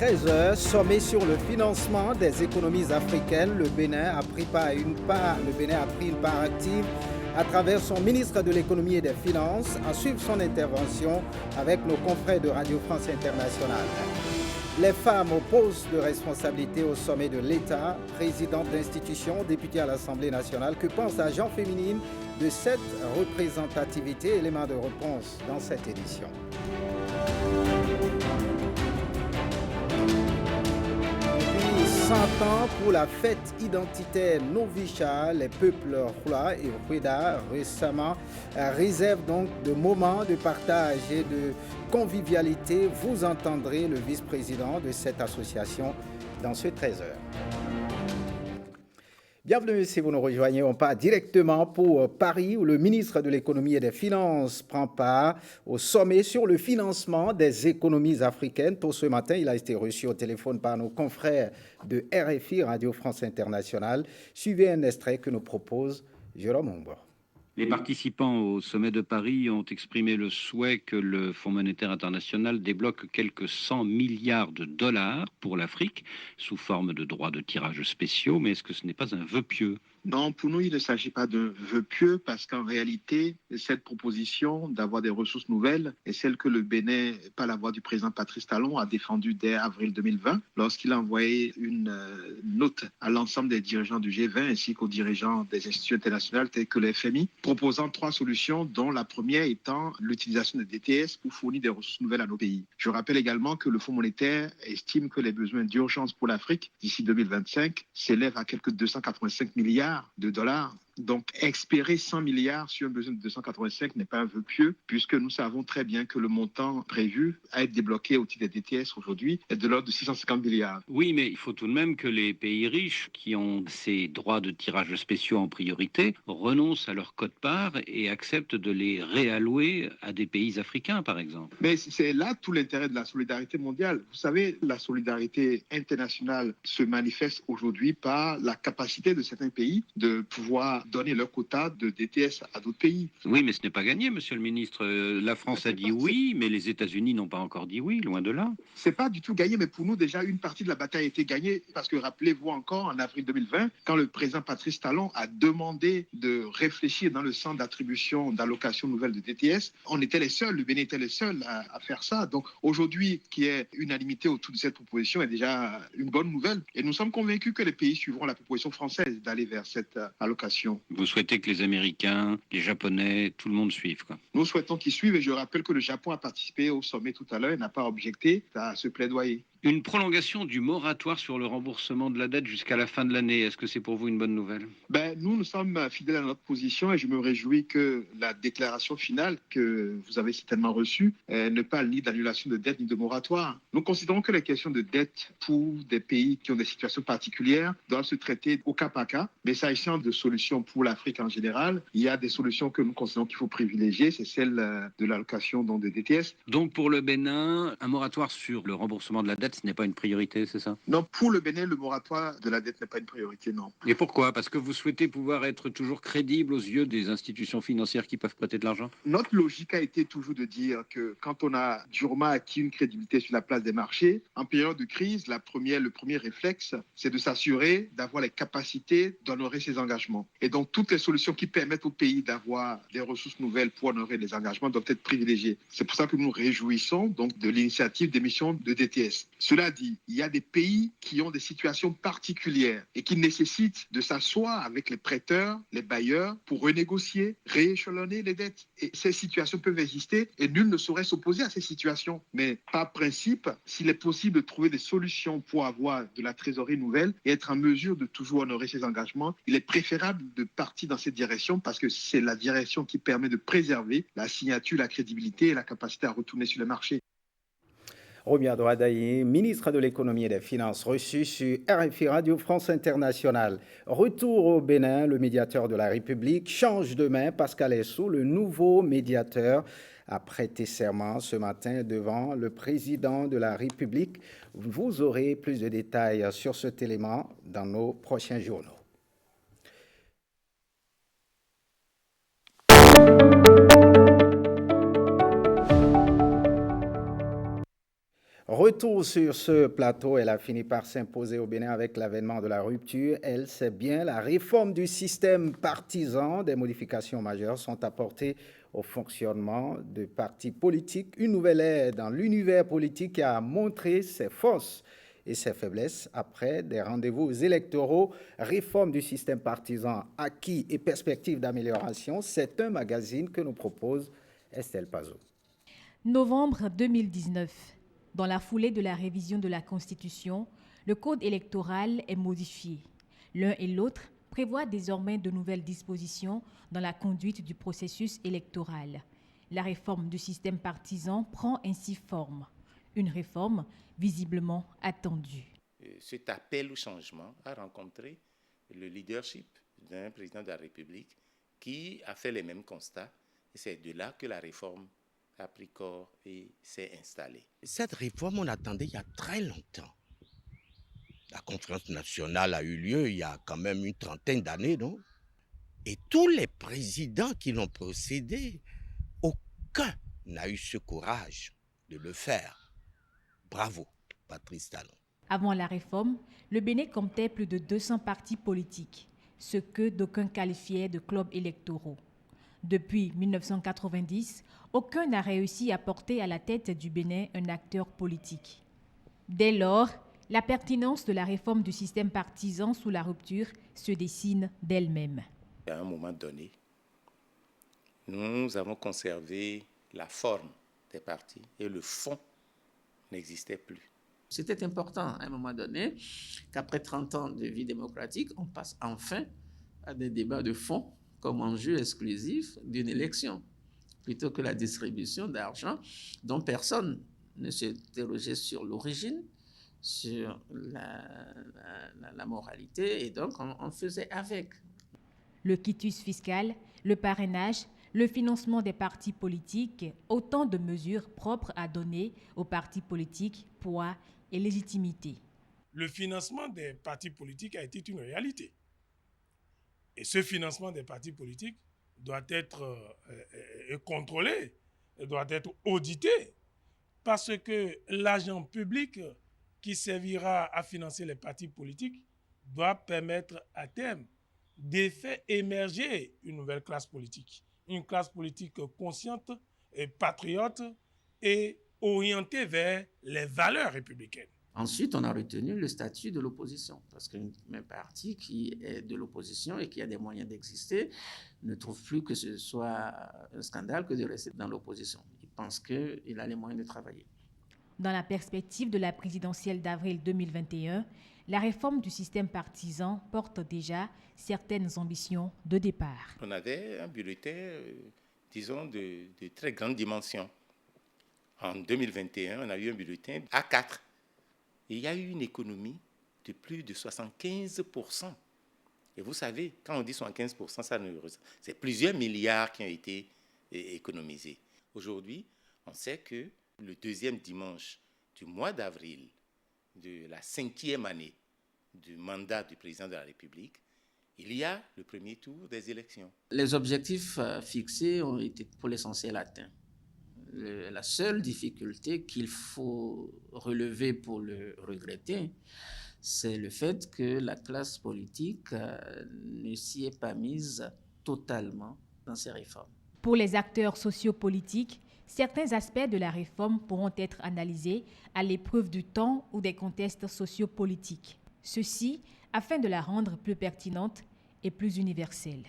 13h, sommet sur le financement des économies africaines. Le Bénin a pris une part active à travers son ministre de l'économie et des finances. À suivre son intervention avec nos confrères de Radio France Internationale. Les femmes au poste de responsabilité au sommet de l'État, présidente d'institution, députée à l'Assemblée nationale. Que pense la gente féminine de cette représentativité? Élément de réponse dans cette édition. 100 ans pour la fête identitaire Novicha, les peuples Hula et Hueda récemment réservent donc de moments de partage et de convivialité. Vous entendrez le vice-président de cette association dans ce 13h. Bienvenue si vous nous rejoignez. On part directement pour Paris où le ministre de l'économie et des finances prend part au sommet sur le financement des économies africaines. Pour ce matin, il a été reçu au téléphone par nos confrères de RFI, Radio France Internationale. Suivez un extrait que nous propose Jérôme Ombo. Les participants au sommet de Paris ont exprimé le souhait que le Fonds monétaire international débloque quelques 100 milliards de dollars pour l'Afrique sous forme de droits de tirage spéciaux. Mais est-ce que ce n'est pas un vœu pieux ? Non, pour nous, il ne s'agit pas d'un vœu pieux parce qu'en réalité, cette proposition d'avoir des ressources nouvelles est celle que le Bénin, par la voix du président Patrice Talon, a défendue dès avril 2020 lorsqu'il a envoyé une note à l'ensemble des dirigeants du G20 ainsi qu'aux dirigeants des institutions internationales telles que le FMI, proposant 3 solutions dont la première étant l'utilisation de DTS pour fournir des ressources nouvelles à nos pays. Je rappelle également que le Fonds monétaire estime que les besoins d'urgence pour l'Afrique d'ici 2025 s'élèvent à quelques 285 milliards de dollars. Donc, espérer 100 milliards sur un besoin de 285 n'est pas un vœu pieux, puisque nous savons très bien que le montant prévu à être débloqué au titre des DTS aujourd'hui est de l'ordre de 650 milliards. Oui, mais il faut tout de même que les pays riches, qui ont ces droits de tirage spéciaux en priorité, renoncent à leur quote-part et acceptent de les réallouer à des pays africains, par exemple. Mais c'est là tout l'intérêt de la solidarité mondiale. Vous savez, la solidarité internationale se manifeste aujourd'hui par la capacité de certains pays de pouvoir donner leur quota de DTS à d'autres pays. Oui, mais ce n'est pas gagné, monsieur le ministre. La France a dit oui, mais les États-Unis n'ont pas encore dit oui, loin de là. C'est pas du tout gagné, mais pour nous, déjà, une partie de la bataille a été gagnée. Parce que rappelez-vous encore, en avril 2020, quand le président Patrice Talon a demandé de réfléchir dans le sens d'attribution, d'allocation nouvelle de DTS, on était les seuls, le Bénin était les seuls à faire ça. Donc aujourd'hui, qu'il y ait unanimité autour de cette proposition est déjà une bonne nouvelle. Et nous sommes convaincus que les pays suivront la proposition française d'aller vers cette allocation. Vous souhaitez que les Américains, les Japonais, tout le monde suive, quoi. Nous souhaitons qu'ils suivent et je rappelle que le Japon a participé au sommet tout à l'heure et n'a pas objecté à ce plaidoyer. Une prolongation du moratoire sur le remboursement de la dette jusqu'à la fin de l'année, est-ce que c'est pour vous une bonne nouvelle ? Nous sommes fidèles à notre position et je me réjouis que la déclaration finale que vous avez certainement reçue ne parle ni d'annulation de dette ni de moratoire. Nous considérons que les questions de dette pour des pays qui ont des situations particulières doivent se traiter au cas par cas, mais s'agissant de solutions pour l'Afrique en général, il y a des solutions que nous considérons qu'il faut privilégier, c'est celle de l'allocation de DTS. Donc pour le Bénin, un moratoire sur le remboursement de la dette, ce n'est pas une priorité, c'est ça ? Non, pour le Bénin, le moratoire de la dette n'est pas une priorité, non. Et pourquoi ? Parce que vous souhaitez pouvoir être toujours crédible aux yeux des institutions financières qui peuvent prêter de l'argent ? Notre logique a été toujours de dire que quand on a durement acquis une crédibilité sur la place des marchés, en période de crise, le premier réflexe, c'est de s'assurer d'avoir les capacités d'honorer ses engagements. Et donc, toutes les solutions qui permettent au pays d'avoir des ressources nouvelles pour honorer les engagements doivent être privilégiées. C'est pour ça que nous nous réjouissons donc de l'initiative d'émission de DTS. Cela dit, il y a des pays qui ont des situations particulières et qui nécessitent de s'asseoir avec les prêteurs, les bailleurs, pour renégocier, rééchelonner les dettes. Et ces situations peuvent exister et nul ne saurait s'opposer à ces situations. Mais par principe, s'il est possible de trouver des solutions pour avoir de la trésorerie nouvelle et être en mesure de toujours honorer ses engagements, il est préférable de partir dans cette direction parce que c'est la direction qui permet de préserver la signature, la crédibilité et la capacité à retourner sur les marchés. Romy Adouadaye, ministre de l'économie et des finances, reçu sur RFI Radio France Internationale. Retour au Bénin, le médiateur de la République change de main. Pascal Essou, le nouveau médiateur, a prêté serment ce matin devant le président de la République. Vous aurez plus de détails sur cet élément dans nos prochains journaux. retour sur ce plateau, elle a fini par s'imposer au Bénin avec l'avènement de la rupture. Elle, c'est bien la réforme du système partisan. Des modifications majeures sont apportées au fonctionnement de partis politiques. Une nouvelle ère dans l'univers politique qui a montré ses forces et ses faiblesses après des rendez-vous électoraux. Réforme du système partisan, acquis et perspectives d'amélioration. C'est un magazine que nous propose Estelle Pazot. Novembre 2019. Dans la foulée de la révision de la Constitution, le code électoral est modifié. L'un et l'autre prévoient désormais de nouvelles dispositions dans la conduite du processus électoral. La réforme du système partisan prend ainsi forme. Une réforme visiblement attendue. Cet appel au changement a rencontré le leadership d'un président de la République qui a fait les mêmes constats. Et c'est de là que la réforme a pris corps et s'est installée. Cette réforme, on attendait il y a très longtemps. La conférence nationale a eu lieu il y a quand même une trentaine d'années, non? Et tous les présidents qui l'ont précédé, aucun n'a eu ce courage de le faire. Bravo, Patrice Talon. Avant la réforme, le Bénin comptait plus de 200 partis politiques, ce que d'aucuns qualifiaient de clubs électoraux. Depuis 1990, aucun n'a réussi à porter à la tête du Bénin un acteur politique. Dès lors, la pertinence de la réforme du système partisan sous la rupture se dessine d'elle-même. À un moment donné, nous avons conservé la forme des partis et le fond n'existait plus. C'était important à un moment donné qu'après 30 ans de vie démocratique, on passe enfin à des débats de fond comme enjeu exclusif d'une élection, plutôt que la distribution d'argent dont personne ne s'interrogeait sur l'origine, sur la moralité, et donc on faisait avec. Le quitus fiscal, le parrainage, le financement des partis politiques, autant de mesures propres à donner aux partis politiques poids et légitimité. Le financement des partis politiques a été une réalité. Et ce financement des partis politiques doit être contrôlé, doit être audité, parce que l'argent public qui servira à financer les partis politiques doit permettre à terme de faire émerger une nouvelle classe politique consciente et patriote et orientée vers les valeurs républicaines. Ensuite, on a retenu le statut de l'opposition, parce qu'un parti qui est de l'opposition et qui a des moyens d'exister ne trouve plus que ce soit un scandale que de rester dans l'opposition. Il pense qu'il a les moyens de travailler. Dans la perspective de la présidentielle d'avril 2021, la réforme du système partisan porte déjà certaines ambitions de départ. On avait un bulletin, disons, de très grande dimension. En 2021, on a eu un bulletin A4. Et il y a eu une économie de plus de 75%. Et vous savez, quand on dit 75%, c'est plusieurs milliards qui ont été économisés. Aujourd'hui, on sait que le deuxième dimanche du mois d'avril de la 5e année du mandat du président de la République, il y a le premier tour des élections. Les objectifs fixés ont été pour l'essentiel atteints. La seule difficulté qu'il faut relever pour le regretter, c'est le fait que la classe politique ne s'y est pas mise totalement dans ces réformes. Pour les acteurs sociopolitiques, certains aspects de la réforme pourront être analysés à l'épreuve du temps ou des contextes sociopolitiques. Ceci afin de la rendre plus pertinente et plus universelle.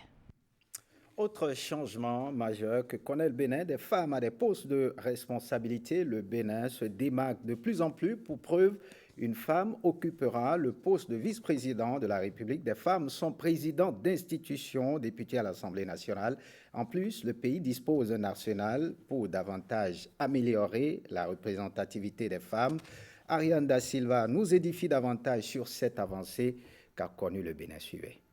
Autre changement majeur que connaît le Bénin, des femmes à des postes de responsabilité. Le Bénin se démarque de plus en plus. Pour preuve, une femme occupera le poste de vice-président de la République. Des femmes sont présidentes d'institutions, députées à l'Assemblée nationale. En plus, le pays dispose d'un arsenal pour davantage améliorer la représentativité des femmes. Ariane Da Silva nous édifie davantage sur cette avancée qu'a connue le Bénin. Suivez.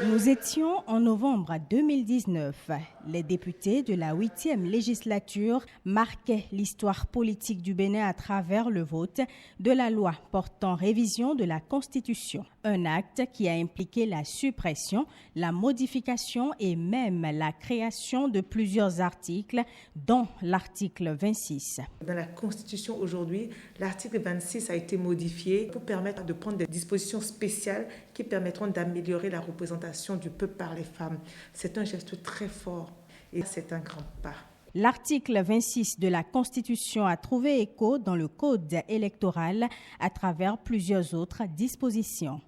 Nous étions en novembre 2019. Les députés de la 8e législature marquaient l'histoire politique du Bénin à travers le vote de la loi portant révision de la Constitution. Un acte qui a impliqué la suppression, la modification et même la création de plusieurs articles, dont l'article 26. Dans la Constitution aujourd'hui, l'article 26 a été modifié pour permettre de prendre des dispositions spéciales qui permettront d'améliorer la représentation du peuple par les femmes. C'est un geste très fort et c'est un grand pas. L'article 26 de la Constitution a trouvé écho dans le Code électoral à travers plusieurs autres dispositions.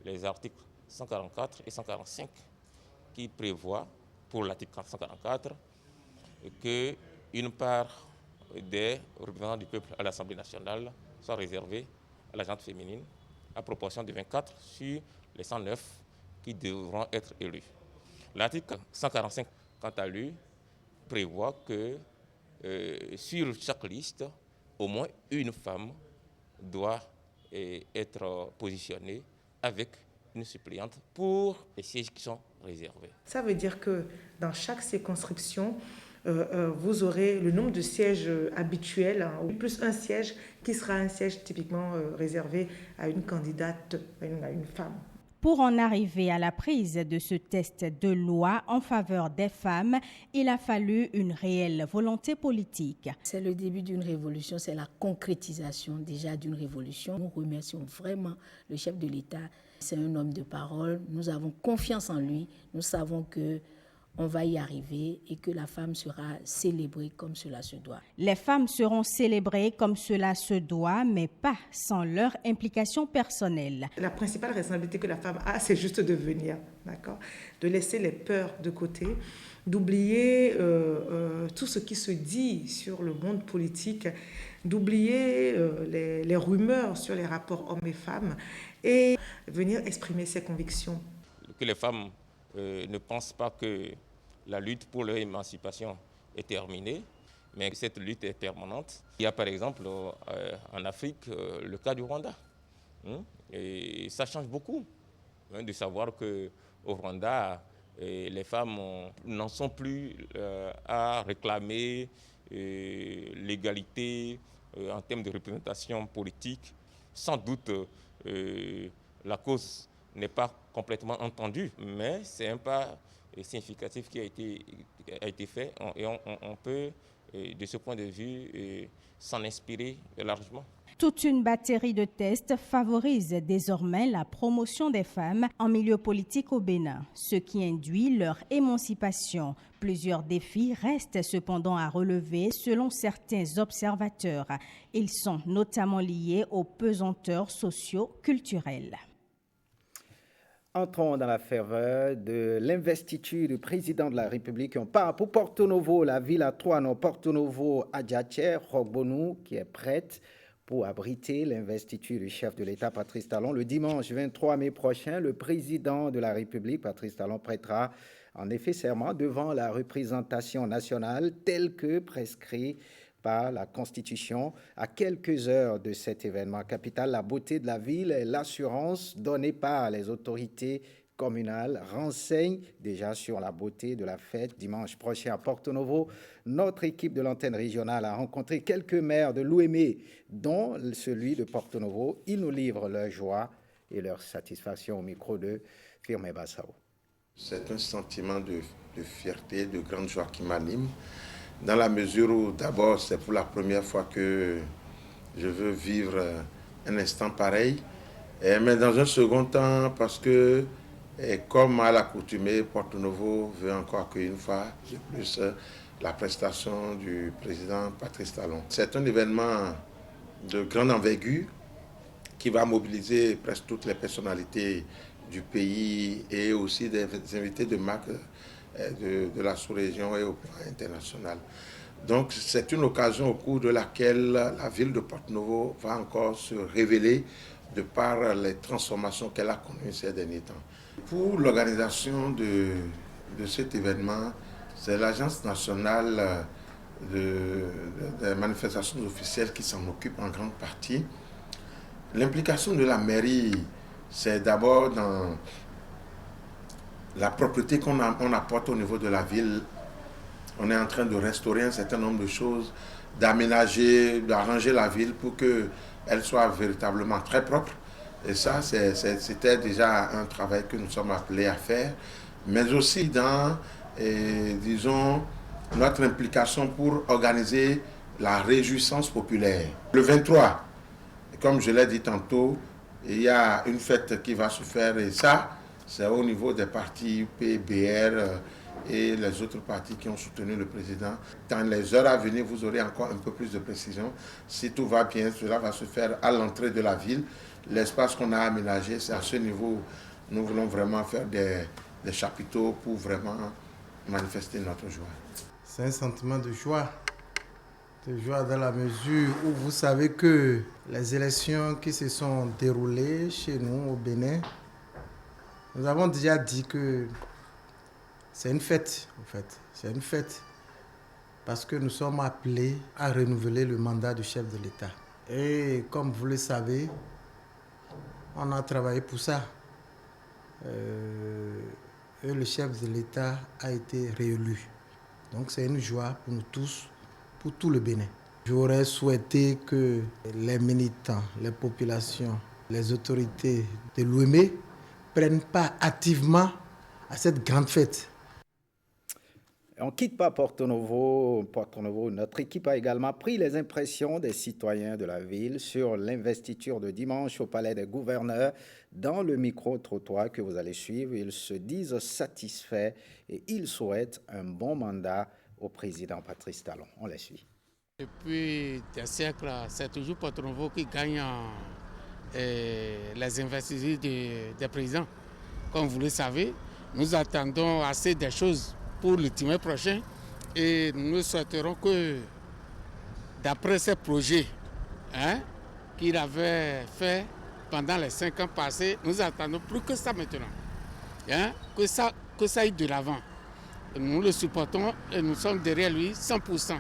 Les articles 144 et 145 qui prévoient pour l'article 144 qu'une part des représentants du peuple à l'Assemblée nationale soit réservée à la gente féminine à proportion de 24 sur les 109 qui devront être élus. L'article 145, quant à lui, prévoit que sur chaque liste, au moins une femme doit être positionnée avec une suppléante pour les sièges qui sont réservés. Ça veut dire que dans chaque circonscription, vous aurez le nombre de sièges habituels, plus un siège qui sera un siège typiquement réservé à une candidate, à une femme. Pour en arriver à la prise de ce test de loi en faveur des femmes, il a fallu une réelle volonté politique. C'est le début d'une révolution, c'est la concrétisation déjà d'une révolution. Nous remercions vraiment le chef de l'État. C'est un homme de parole, nous avons confiance en lui, nous savons qu'on va y arriver et que la femme sera célébrée comme cela se doit. Les femmes seront célébrées comme cela se doit, mais pas sans leur implication personnelle. La principale responsabilité que la femme a, c'est juste de venir, d'accord ? De laisser les peurs de côté, d'oublier tout ce qui se dit sur le monde politique, d'oublier les rumeurs sur les rapports hommes et femmes et venir exprimer ses convictions. Que les femmes ne pensent pas que la lutte pour leur émancipation est terminée, mais que cette lutte est permanente. Il y a par exemple en Afrique le cas du Rwanda. Et ça change beaucoup de savoir qu'au Rwanda, les femmes n'en sont plus à réclamer l'égalité en termes de représentation politique. Sans doute, la cause n'est pas complètement entendue, mais c'est un pas significatif qui a été fait et on peut, de ce point de vue, s'en inspirer largement. Toute une batterie de tests favorise désormais la promotion des femmes en milieu politique au Bénin, ce qui induit leur émancipation. Plusieurs défis restent cependant à relever selon certains observateurs. Ils sont notamment liés aux pesanteurs socio-culturelles. Entrons dans la ferveur de l'investiture du président de la République. On part pour Porto Novo, la ville à Troano, Porto Novo, Adjatché, Rogbonou, qui est prête pour abriter l'investiture du chef de l'État, Patrice Talon. Le dimanche 23 mai prochain, le président de la République, Patrice Talon, prêtera en effet serment devant la représentation nationale telle que prescrit par la Constitution. À quelques heures de cet événement capital, la beauté de la ville et l'assurance donnée par les autorités communales renseignent déjà sur la beauté de la fête dimanche prochain à Porto Novo. Notre équipe de l'antenne régionale a rencontré quelques maires de l'Ouémé, dont celui de Porto Novo. Ils nous livrent leur joie et leur satisfaction au micro de Firme Bassao. C'est un sentiment de fierté, de grande joie qui m'anime, dans la mesure où d'abord c'est pour la première fois que je veux vivre un instant pareil, mais dans un second temps parce que, comme à l'accoutumée, Porto Novo veut encore qu'une fois de plus la prestation du président Patrice Talon. C'est un événement de grande envergure qui va mobiliser presque toutes les personnalités du pays et aussi des invités de marque de la sous-région et au plan international. Donc c'est une occasion au cours de laquelle la ville de Porto Novo va encore se révéler de par les transformations qu'elle a connues ces derniers temps. Pour l'organisation de cet événement, c'est l'Agence nationale des manifestations officielles qui s'en occupe en grande partie. L'implication de la mairie, c'est d'abord dans la propreté qu'on apporte au niveau de la ville. On est en train de restaurer un certain nombre de choses, d'aménager, d'arranger la ville pour qu'elle soit véritablement très propre. Et ça, c'était déjà un travail que nous sommes appelés à faire, mais aussi dans, disons, notre implication pour organiser la réjouissance populaire. Le 23, comme je l'ai dit tantôt, il y a une fête qui va se faire et ça, c'est au niveau des partis PBR et les autres partis qui ont soutenu le président. Dans les heures à venir, vous aurez encore un peu plus de précision. Si tout va bien, cela va se faire à l'entrée de la ville. L'espace qu'on a aménagé, c'est à ce niveau. Nous voulons vraiment faire des chapiteaux pour vraiment manifester notre joie. C'est un sentiment de joie dans la mesure où vous savez que les élections qui se sont déroulées chez nous au Bénin, nous avons déjà dit que c'est une fête, en fait. C'est une fête parce que nous sommes appelés à renouveler le mandat du chef de l'État. Et comme vous le savez, on a travaillé pour ça. Et le chef de l'État a été réélu. Donc c'est une joie pour nous tous, pour tout le Bénin. J'aurais souhaité que les militants, les populations, les autorités de l'OME prennent part activement à cette grande fête. On ne quitte pas Porto Novo. Notre équipe a également pris les impressions des citoyens de la ville sur l'investiture de dimanche au Palais des Gouverneurs. Dans le micro-trottoir que vous allez suivre, ils se disent satisfaits et ils souhaitent un bon mandat au président Patrice Talon. On les suit. Depuis des siècles, c'est toujours Porto Novo qui gagne les investitures des présidents. Comme vous le savez, nous attendons assez des choses pour le dimanche prochain et nous souhaiterons que d'après ces projets qu'il avait fait pendant les 5 ans passés, nous attendons plus que ça maintenant, que ça aille de l'avant. Nous le supportons et nous sommes derrière lui 100%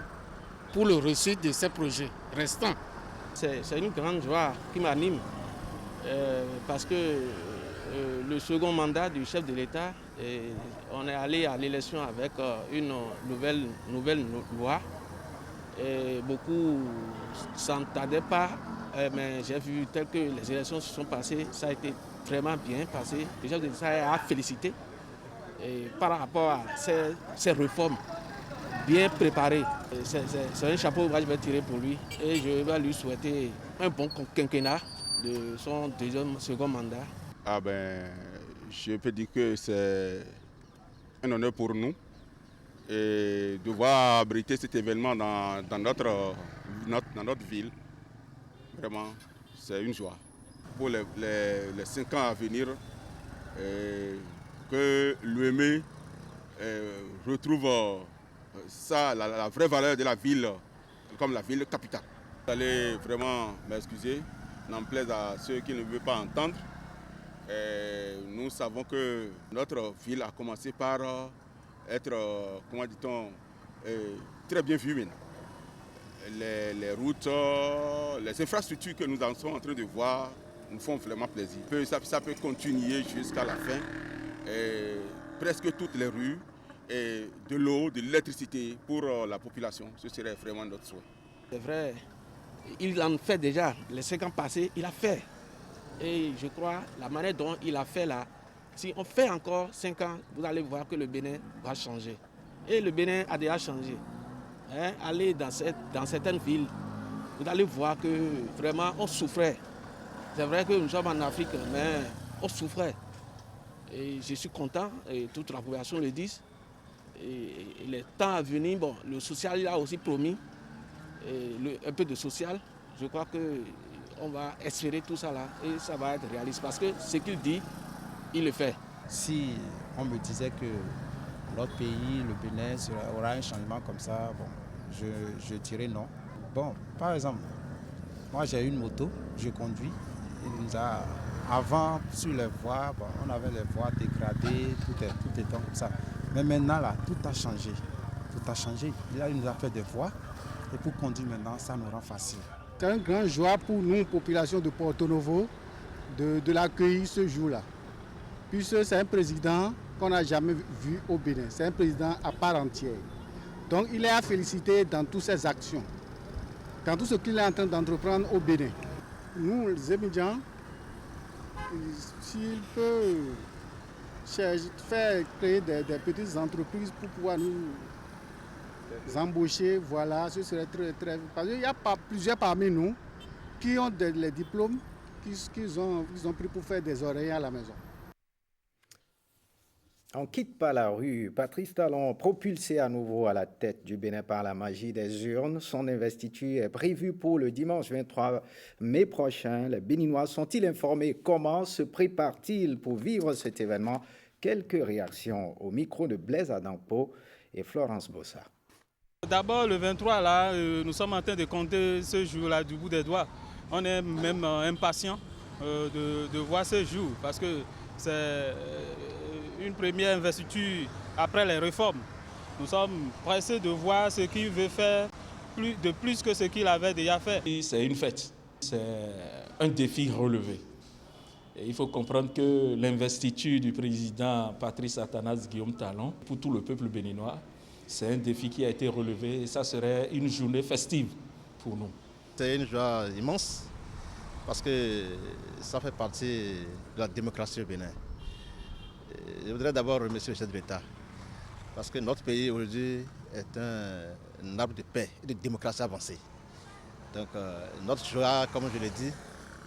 pour le réussite de ces projets restants. C'est une grande joie qui m'anime parce que le second mandat du chef de l'État, on est allé à l'élection avec une nouvelle loi. Et beaucoup ne s'entendaient pas, mais j'ai vu tel que les élections se sont passées, ça a été vraiment bien passé. Le chef de l'État a félicité par rapport à ces réformes bien préparées. C'est un chapeau que je vais tirer pour lui et je vais lui souhaiter un bon quinquennat de son second mandat. Je peux dire que c'est un honneur pour nous et de voir abriter cet événement dans notre ville. Vraiment, c'est une joie. Pour les 5 ans à venir, que l'UME retrouve la vraie valeur de la ville comme la ville capitale. Vous allez vraiment m'excuser, n'en plaise à ceux qui ne veulent pas entendre. Nous savons que notre ville a commencé par être, comment dit-on, très bien vue maintenant. Les routes, les infrastructures que nous sommes en train de voir nous font vraiment plaisir. Ça peut continuer jusqu'à la fin. Presque toutes les rues, et de l'eau, de l'électricité pour la population. Ce serait vraiment notre souhait. C'est vrai, il en fait déjà. Les 5 ans passés, il a fait. Et je crois, la manière dont il a fait là, si on fait encore 5 ans, vous allez voir que le Bénin va changer. Et le Bénin a déjà changé. Allez dans certaines villes, vous allez voir que vraiment on souffrait. C'est vrai que nous sommes en Afrique, mais on souffrait. Et je suis content, et toute la population le dit. Et les temps à venir, bon, le social il a aussi promis un peu de social. Je crois qu'on va espérer tout ça là et ça va être réaliste parce que ce qu'il dit, il le fait. Si on me disait que notre pays, le Bénin, aura un changement comme ça, bon, je dirais non. Bon, par exemple, moi j'ai une moto, je conduis. Avant, sur les voies, bon, on avait les voies dégradées, tout est comme ça. Mais maintenant, là, tout a changé. Tout a changé. Là, il nous a fait des voies. Et pour conduire maintenant, ça nous rend facile. C'est une grande joie pour nous, population de Porto Novo, de l'accueillir ce jour-là. Puisque c'est un président qu'on n'a jamais vu au Bénin. C'est un président à part entière. Donc, il est à féliciter dans toutes ses actions, dans tout ce qu'il est en train d'entreprendre au Bénin. Nous, les étudiants, s'il peut faire créer des petites entreprises pour pouvoir nous embaucher, voilà, ce serait très, très... Parce qu'il y a plusieurs parmi nous qui ont les diplômes qu'ils ont pris pour faire des oreillers à la maison. On ne quitte pas la rue. Patrice Talon, propulsé à nouveau à la tête du Bénin par la magie des urnes, son investiture est prévue pour le dimanche 23 mai prochain. Les Béninois sont-ils informés? Comment se préparent-ils pour vivre cet événement? Quelques réactions au micro de Blaise Adampo et Florence Bossa. D'abord, le 23, là, nous sommes en train de compter ce jour-là du bout des doigts. On est même impatient de voir ce jour parce que c'est une première investiture après les réformes. Nous sommes pressés de voir ce qu'il veut faire de plus que ce qu'il avait déjà fait. C'est une fête, c'est un défi relevé. Et il faut comprendre que l'investiture du président Patrice Athanase Guillaume Talon, pour tout le peuple béninois, c'est un défi qui a été relevé et ça serait une journée festive pour nous. C'est une joie immense parce que ça fait partie de la démocratie au Bénin. Je voudrais d'abord remercier le chef de l'État parce que notre pays aujourd'hui est un arbre de paix et de démocratie avancée. Donc notre joie, comme je l'ai dit,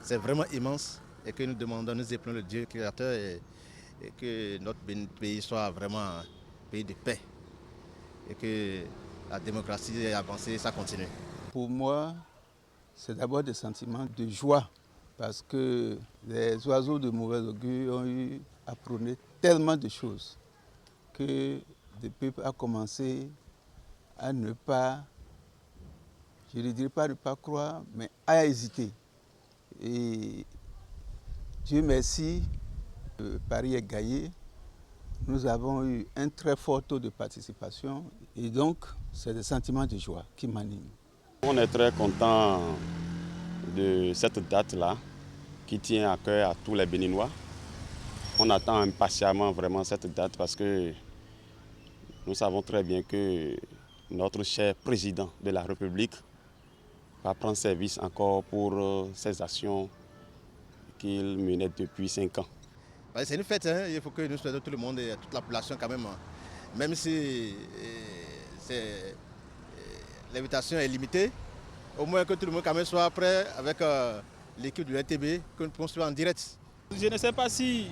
c'est vraiment immense et que nous demandons, nous appelons le Dieu créateur et que notre pays soit vraiment un pays de paix et que la démocratie est avancée et ça continue. Pour moi, c'est d'abord des sentiments de joie parce que les oiseaux de mauvais augure ont eu à prôner tellement de choses que le peuple a commencé à ne pas, je ne dirais pas ne pas croire, mais à hésiter. Et Dieu merci, Paris est gagné. Nous avons eu un très fort taux de participation et donc c'est des sentiments de joie qui m'animent. On est très content de cette date-là qui tient à cœur à tous les Béninois. On attend impatiemment vraiment cette date parce que nous savons très bien que notre cher président de la République va prendre service encore pour ses actions qu'il menait depuis 5 ans. C'est une fête, hein. Il faut que nous souhaitons tout le monde et toute la population quand même si l'invitation est limitée, au moins que tout le monde quand même soit prêt avec l'équipe de l'RTB, que nous puissions suivre en direct. Je ne sais pas si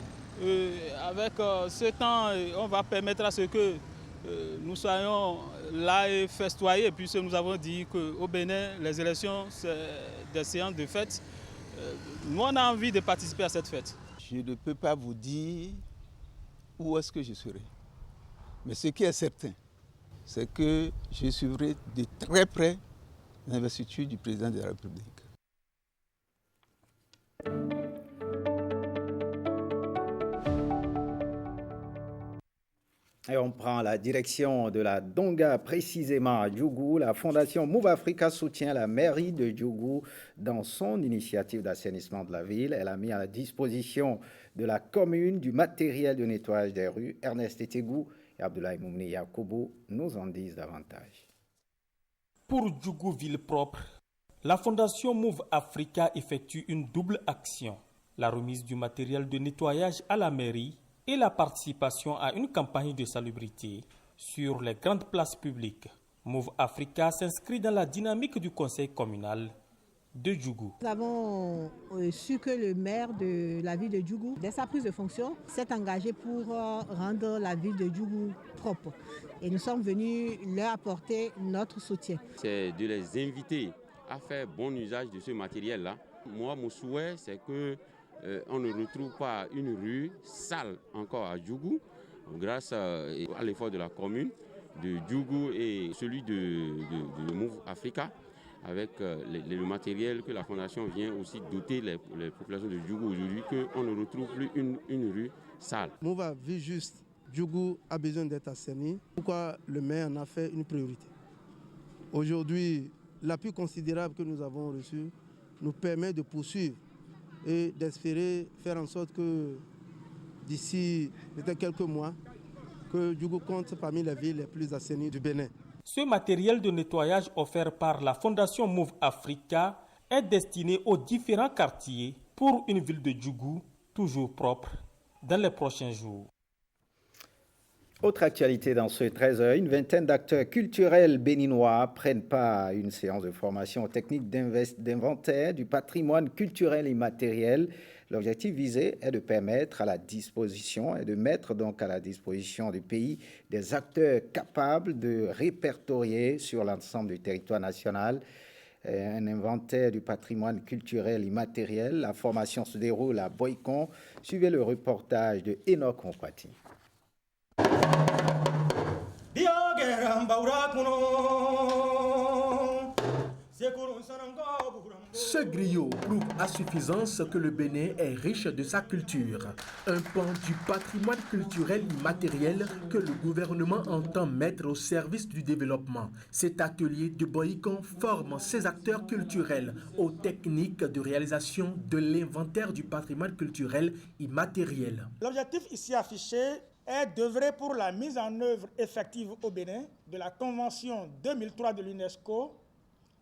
avec ce temps, on va permettre à ce que nous soyons là et festoyer, puisque nous avons dit qu'au Bénin, les élections, c'est des séances de fête. Nous, on a envie de participer à cette fête. Je ne peux pas vous dire où est-ce que je serai. Mais ce qui est certain, c'est que je suivrai de très près l'investiture du président de la République. Et on prend la direction de la Donga, précisément à Djougou. La fondation Move Africa soutient la mairie de Djougou dans son initiative d'assainissement de la ville. Elle a mis à la disposition de la commune du matériel de nettoyage des rues. Ernest Etegou et Abdoulaye Moumni Yakoubou nous en disent davantage. Pour Djougou Ville Propre, la fondation Move Africa effectue une double action. La remise du matériel de nettoyage à la mairie et la participation à une campagne de salubrité sur les grandes places publiques. Move Africa s'inscrit dans la dynamique du conseil communal de Djougou. Nous avons su que le maire de la ville de Djougou, dès sa prise de fonction, s'est engagé pour rendre la ville de Djougou propre. Et nous sommes venus leur apporter notre soutien. C'est de les inviter à faire bon usage de ce matériel-là. Moi, mon souhait, c'est que on ne retrouve pas une rue sale encore à Djougou, grâce à l'effort de la commune de Djougou et celui de Move Africa, avec le matériel que la fondation vient aussi doter les populations de Djougou aujourd'hui, qu'on ne retrouve plus une rue sale. Move a vu juste, Djougou a besoin d'être assaini. Pourquoi le maire en a fait une priorité? Aujourd'hui, l'appui considérable que nous avons reçu nous permet de poursuivre et d'espérer faire en sorte que d'ici quelques mois, que Djougou compte parmi les villes les plus assainies du Bénin. Ce matériel de nettoyage offert par la fondation Move Africa est destiné aux différents quartiers pour une ville de Djougou toujours propre dans les prochains jours. Autre actualité dans ce 13h, une vingtaine d'acteurs culturels béninois prennent part à une séance de formation aux techniques d'inventaire du patrimoine culturel et immatériel. L'objectif visé est de permettre à la disposition et de mettre donc à la disposition du pays des acteurs capables de répertorier sur l'ensemble du territoire national un inventaire du patrimoine culturel immatériel. La formation se déroule à Boycon. Suivez le reportage de Enoch Onkwati. Ce griot prouve à suffisance que le Bénin est riche de sa culture, un pan du patrimoine culturel immatériel que le gouvernement entend mettre au service du développement. Cet atelier de Boycon forme ces acteurs culturels aux techniques de réalisation de l'inventaire du patrimoine culturel immatériel. L'objectif ici affiché est d'œuvrer pour la mise en œuvre effective au Bénin de la Convention 2003 de l'UNESCO.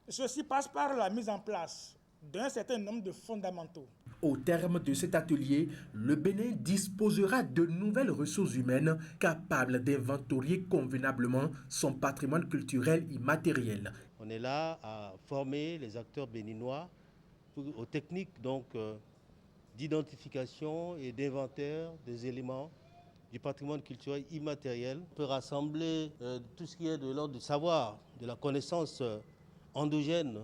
Ceci passe par la mise en place d'un certain nombre de fondamentaux. Au terme de cet atelier, le Bénin disposera de nouvelles ressources humaines capables d'inventorier convenablement son patrimoine culturel immatériel. On est là à former les acteurs béninois aux techniques d'identification et d'inventaire des éléments du patrimoine culturel immatériel. On peut rassembler tout ce qui est de l'ordre du savoir, de la connaissance endogène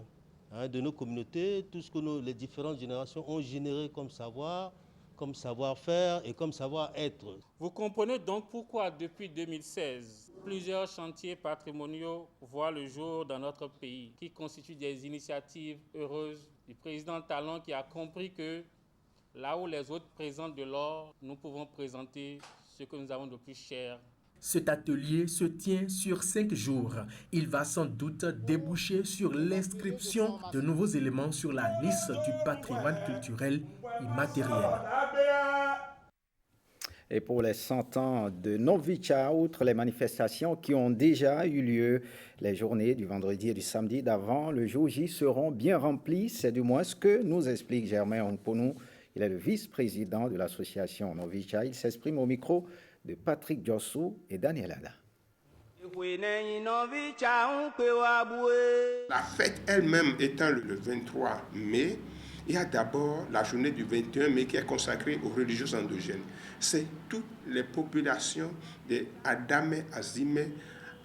de nos communautés, tout ce que les différentes générations ont généré comme savoir, comme savoir-faire et comme savoir-être. Vous comprenez donc pourquoi depuis 2016, plusieurs chantiers patrimoniaux voient le jour dans notre pays, qui constituent des initiatives heureuses du président Talon qui a compris que là où les autres présentent de l'or, nous pouvons présenter ce que nous avons de plus cher. Cet atelier se tient sur 5 jours. Il va sans doute déboucher sur l'inscription de nouveaux éléments sur la liste du patrimoine culturel immatériel. Et pour les 100 ans de Novicha, outre les manifestations qui ont déjà eu lieu, les journées du vendredi et du samedi d'avant le jour J seront bien remplies. C'est du moins ce que nous explique Germain Ongponou. Il est le vice-président de l'association Novicha. Il s'exprime au micro de Patrick Diossou et Daniel Ada. La fête elle-même étant le 23 mai, il y a d'abord la journée du 21 mai qui est consacrée aux religieux endogènes. C'est toutes les populations de Adame, Azime,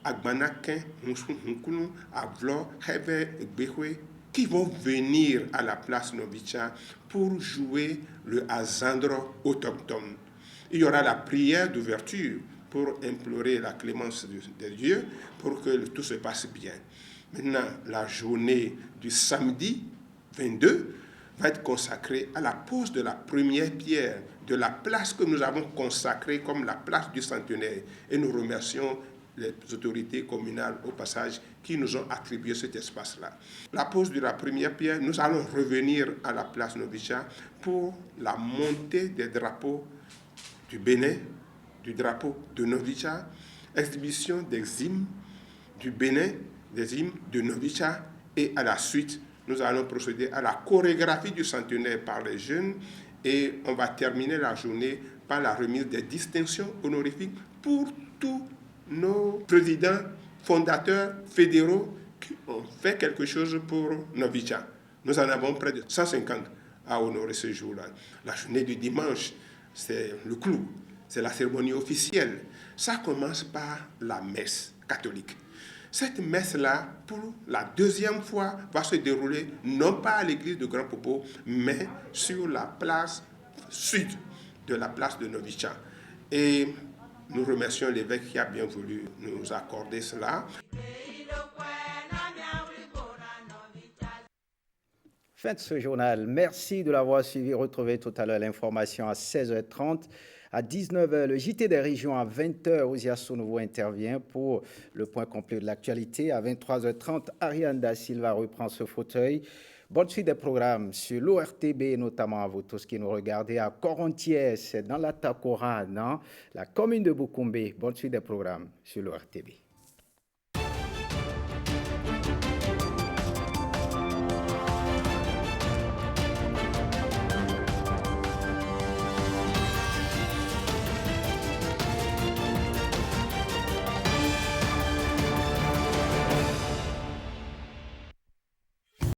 Agbanakin, Hunkunu, Avlo, Heve, Gbehwe, qui vont venir à la place Novicha pour jouer le Azandro autochtone. Il y aura la prière d'ouverture pour implorer la clémence de Dieu pour que tout se passe bien. Maintenant, la journée du samedi 22 va être consacrée à la pose de la première pierre de la place que nous avons consacrée comme la place du centenaire. Et nous remercions les autorités communales au passage qui nous ont attribué cet espace-là. La pose de la première pierre, nous allons revenir à la place Novicha pour la montée des drapeaux du Bénin, du drapeau de Novicha, exhibition des hymnes du Bénin, des hymnes de Novicha, et à la suite, nous allons procéder à la chorégraphie du centenaire par les jeunes et on va terminer la journée par la remise des distinctions honorifiques pour tous nos présidents, fondateurs, fédéraux qui ont fait quelque chose pour Novicha. Nous en avons près de 150 à honorer ce jour-là. La journée du dimanche, c'est le clou, c'est la cérémonie officielle. Ça commence par la messe catholique. Cette messe-là, pour la deuxième fois, va se dérouler non pas à l'église de Grand Popo, mais sur la place sud de la place de Novicha. Et nous remercions l'évêque qui a bien voulu nous accorder cela. Fin de ce journal. Merci de l'avoir suivi. Retrouvez tout à l'heure l'information à 16h30. À 19h, le JT des régions. À 20h, Oziasso Nouveau intervient pour le point complet de l'actualité. À 23h30, Ariane Da Silva reprend ce fauteuil. Bonne suite des programmes sur l'ORTB, notamment à vous tous qui nous regardez à Corontiès, dans la Takora, dans la commune de Bukumbe. Bonne suite des programmes sur l'ORTB.